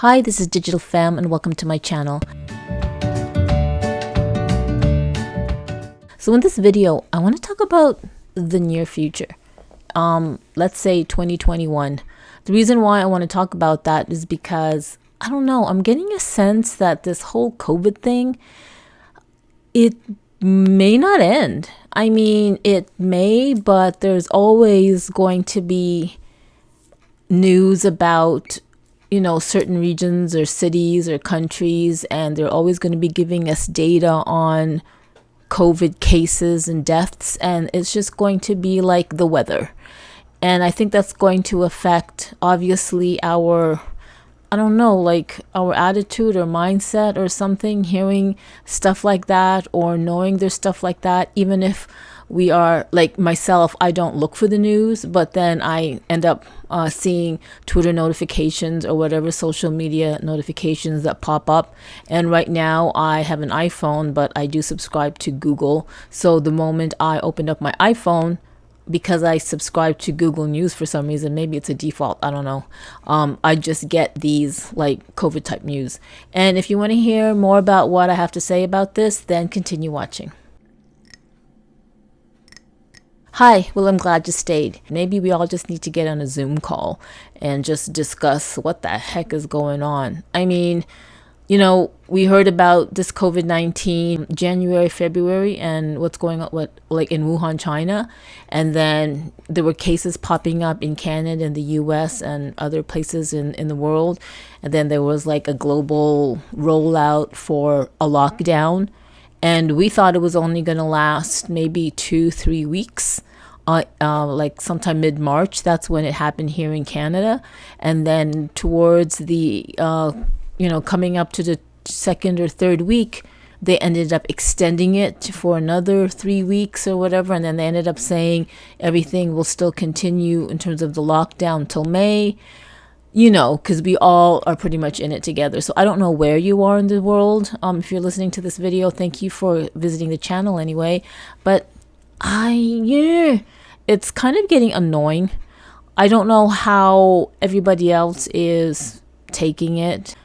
Hi, this is Digital Femme and welcome to my channel. So in this video, I want to talk about the near future. Let's say 2021. The reason why I want to talk about that is because, I don't know, I'm getting a sense that this whole COVID thing, it may not end. I mean, it may, but there's always going to be news about certain regions or cities or countries, and they're always going to be giving us data on COVID cases and deaths, and it's just going to be like the weather. And I think that's going to affect, obviously, our attitude or mindset or something, hearing stuff like that or knowing there's stuff like that. Even if we are, like myself, I don't look for the news, but then I end up seeing Twitter notifications or whatever social media notifications that pop up. And right now I have an iPhone, but I do subscribe to Google. So the moment I opened up my iPhone, because I subscribe to Google News for some reason, maybe it's a default, I don't know, I just get these like COVID type news. And if you want to hear more about what I have to say about this, then continue watching. Hi, well, I'm glad you stayed. Maybe we all just need to get on a Zoom call and just discuss what the heck is going on. I mean, we heard about this COVID-19 January, February, and what's going on in Wuhan, China. And then there were cases popping up in Canada and the US and other places in the world. And then there was like a global rollout for a lockdown. And we thought it was only going to last maybe 2-3 weeks, like sometime mid-March. That's when it happened here in Canada. And then towards the, coming up to the second or third week, they ended up extending it for another 3 weeks or whatever. And then they ended up saying everything will still continue in terms of the lockdown till May. Because we all are pretty much in it together. So I don't know where you are in the world. If you're listening to this video, thank you for visiting the channel anyway. But it's kind of getting annoying. I don't know how everybody else is taking it.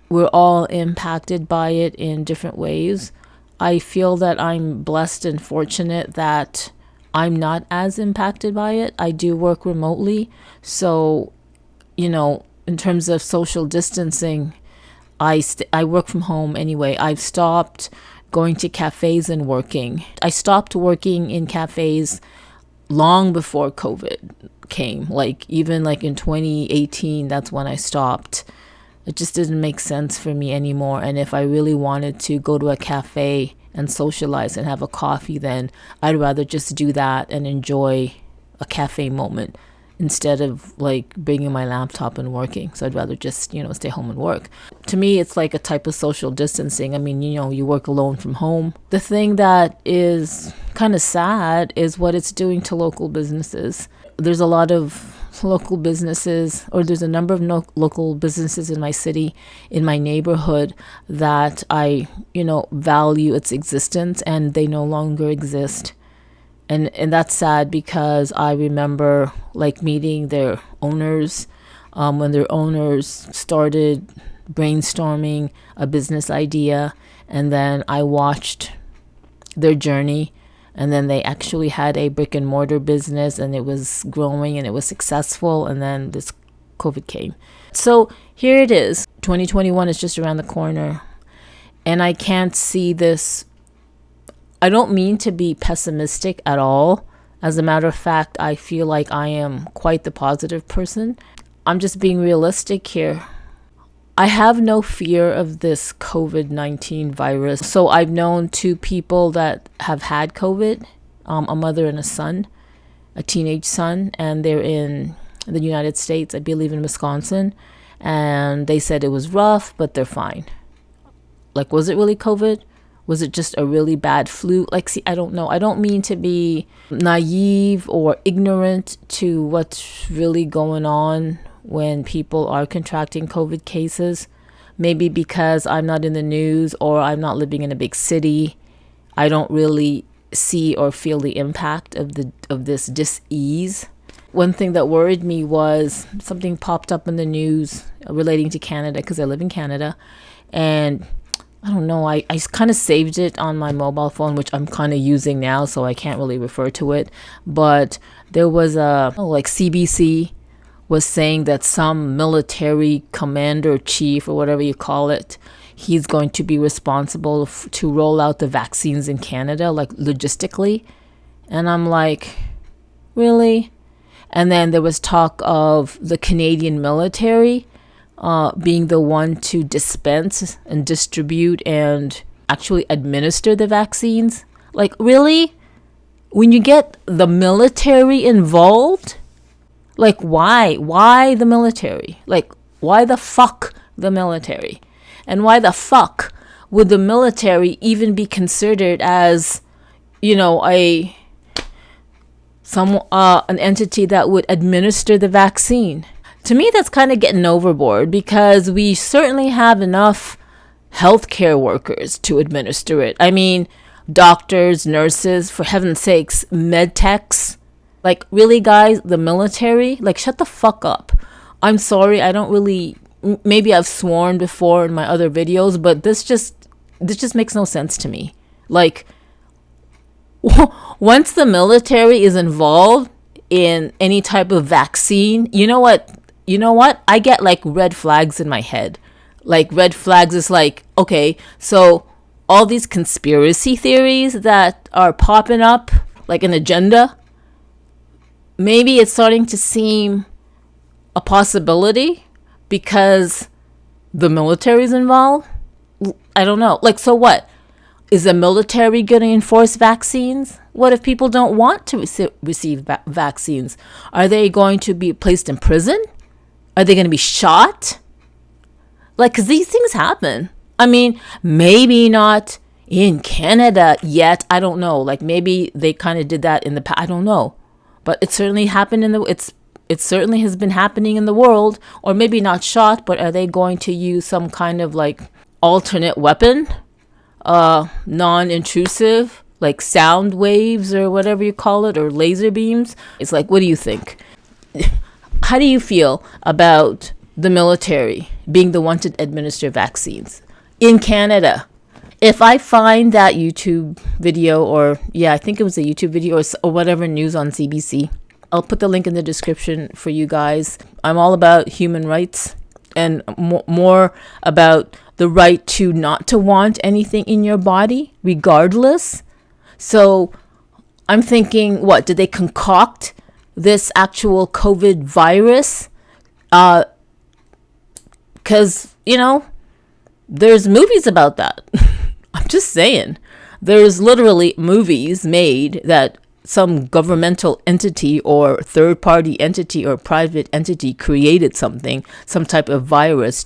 We're all impacted by it in different ways. I feel that I'm blessed and fortunate that I'm not as impacted by it. I do work remotely. So in terms of social distancing, I work from home anyway. I've stopped going to cafes and working. I stopped working in cafes long before COVID came. Even in 2018, that's when I stopped. It just didn't make sense for me anymore. And if I really wanted to go to a cafe and socialize and have a coffee, then I'd rather just do that and enjoy a cafe moment instead of bringing my laptop and working. So I'd rather just, stay home and work. To me, it's like a type of social distancing. I mean, you work alone from home. The thing that is kind of sad is what it's doing to local businesses. There's a lot of local businesses, or there's a number of local businesses in my city, in my neighborhood, that I, value its existence, and they no longer exist. And that's sad because I remember meeting their owners when their owners started brainstorming a business idea, and then I watched their journey, and then they actually had a brick and mortar business, and it was growing and it was successful, and then this COVID came. So here it is. 2021 is just around the corner, and I can't see this. I don't mean to be pessimistic at all. As a matter of fact, I feel like I am quite the positive person. I'm just being realistic here. I have no fear of this COVID-19 virus. So I've known 2 people that have had COVID, a mother and a son, a teenage son, and they're in the United States, I believe in Wisconsin. And they said it was rough, but they're fine. Was it really COVID? Was it just a really bad flu? I don't know. I don't mean to be naive or ignorant to what's really going on when people are contracting COVID cases. Maybe because I'm not in the news or I'm not living in a big city, I don't really see or feel the impact of this dis-ease. One thing that worried me was something popped up in the news relating to Canada because I live in Canada. And I don't know, I kind of saved it on my mobile phone, which I'm kind of using now, so I can't really refer to it. But there was like CBC was saying that some military commander chief or whatever you call it, he's going to be responsible to roll out the vaccines in Canada, like logistically. And I'm like, really? And then there was talk of the Canadian military being the one to dispense and distribute and actually administer the vaccines. Like, really? When you get the military involved? Like, why? Why the military? Like, why the fuck the military? And why the fuck would the military even be considered as, you know, an entity that would administer the vaccine? To me, that's kind of getting overboard, because we certainly have enough healthcare workers to administer it. I mean, doctors, nurses, for heaven's sakes, med techs. Like, really, guys, the military? Like, shut the fuck up. I'm sorry, I don't really, maybe I've sworn before in my other videos, but this just makes no sense to me. Like, once the military is involved in any type of vaccine, you know what? I get like red flags in my head. Like, red flags is like, okay, so all these conspiracy theories that are popping up, like an agenda, maybe it's starting to seem a possibility because the military is involved. I don't know. Like, so what? Is the military going to enforce vaccines? What if people don't want to receive vaccines? Are they going to be placed in prison? Are they going to be shot? Like, because these things happen. I mean, maybe not in Canada yet. I don't know. Like, maybe they kind of did that in the past. I don't know. But it certainly happened it certainly has been happening in the world. Or maybe not shot, but are they going to use some kind of like alternate weapon? Non-intrusive, like sound waves or whatever you call it, or laser beams? It's like, what do you think? How do you feel about the military being the one to administer vaccines in Canada? If I find that YouTube video, or I think it was a YouTube video or whatever news on CBC, I'll put the link in the description for you guys. I'm all about human rights and more about the right to not to want anything in your body, regardless. So I'm thinking, what, did they concoct this actual COVID virus? Because, there's movies about that. I'm just saying. There's literally movies made that some governmental entity or third-party entity or private entity created something, some type of virus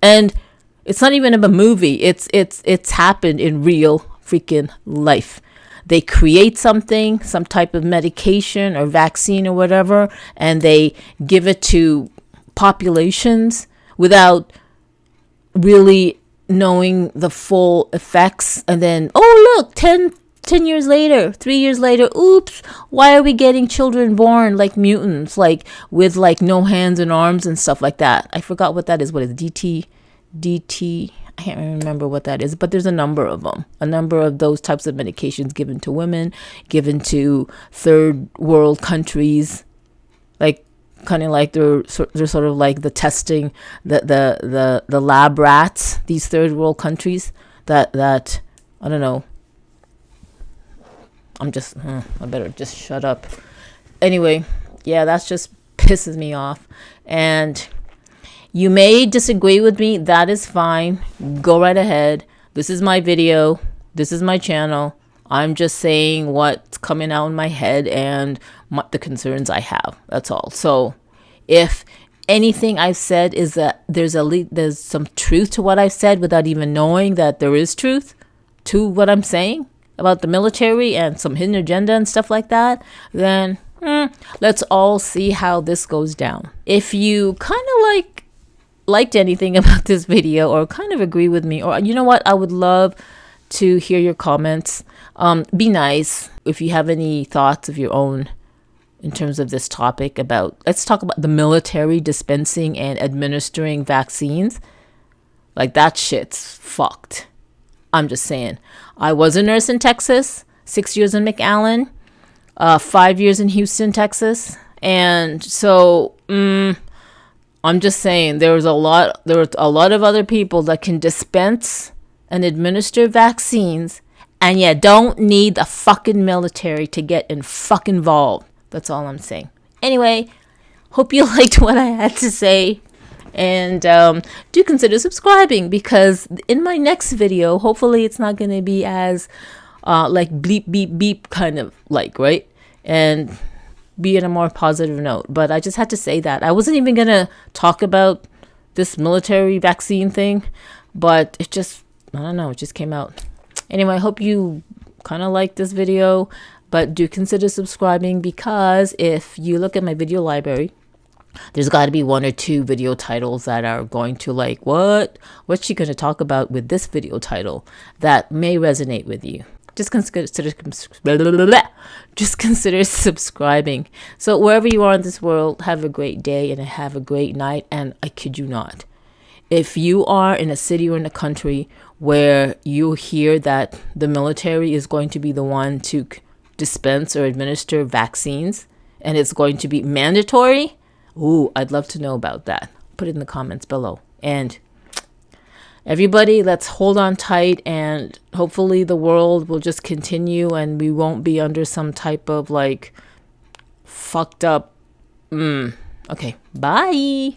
and it's not even a movie. It's happened in real freaking life. They create something, some type of medication or vaccine or whatever, and they give it to populations without really knowing the full effects. And then, oh, look, 10 years later, 3 years later, oops, why are we getting children born like mutants, like with like no hands and arms and stuff like that? I forgot what that is. What is DT? I can't remember what that is, but there's a number of them, a number of those types of medications given to women, given to third world countries, like kind of like they're sort of like the testing, the lab rats, these third world countries that I don't know. I better just shut up. Anyway, that's just pisses me off. And you may disagree with me. That is fine. Go right ahead. This is my video. This is my channel. I'm just saying what's coming out in my head and the concerns I have. That's all. So if anything I've said is that there's some truth to what I've said without even knowing that there is truth to what I'm saying about the military and some hidden agenda and stuff like that, then let's all see how this goes down. If you kind of liked anything about this video or kind of agree with me, or you know what, I would love to hear your comments. Be nice if you have any thoughts of your own in terms of this topic about, let's talk about the military dispensing and administering vaccines. Like, that shit's fucked. I'm just saying. I was a nurse in Texas, 6 years in McAllen, 5 years in Houston, Texas. And so, I'm just saying, there were a lot of other people that can dispense and administer vaccines, and you don't need the fucking military to get fucking involved. That's all I'm saying. Anyway, hope you liked what I had to say. And do consider subscribing, because in my next video, hopefully it's not going to be as like bleep, beep, beep kind of like, right? And be in a more positive note. But I just had to say that. I wasn't even going to talk about this military vaccine thing, but it just, I don't know, it just came out. Anyway, I hope you kind of like this video. But do consider subscribing, because if you look at my video library, there's got to be 1 or 2 video titles that are going to like, what's she going to talk about with this video title that may resonate with you. Just consider subscribing. So wherever you are in this world, have a great day and have a great night. And I kid you not, if you are in a city or in a country where you hear that the military is going to be the one to dispense or administer vaccines, and it's going to be mandatory, I'd love to know about that. Put it in the comments below. And everybody, let's hold on tight, and hopefully the world will just continue and we won't be under some type of like fucked up. Okay, bye.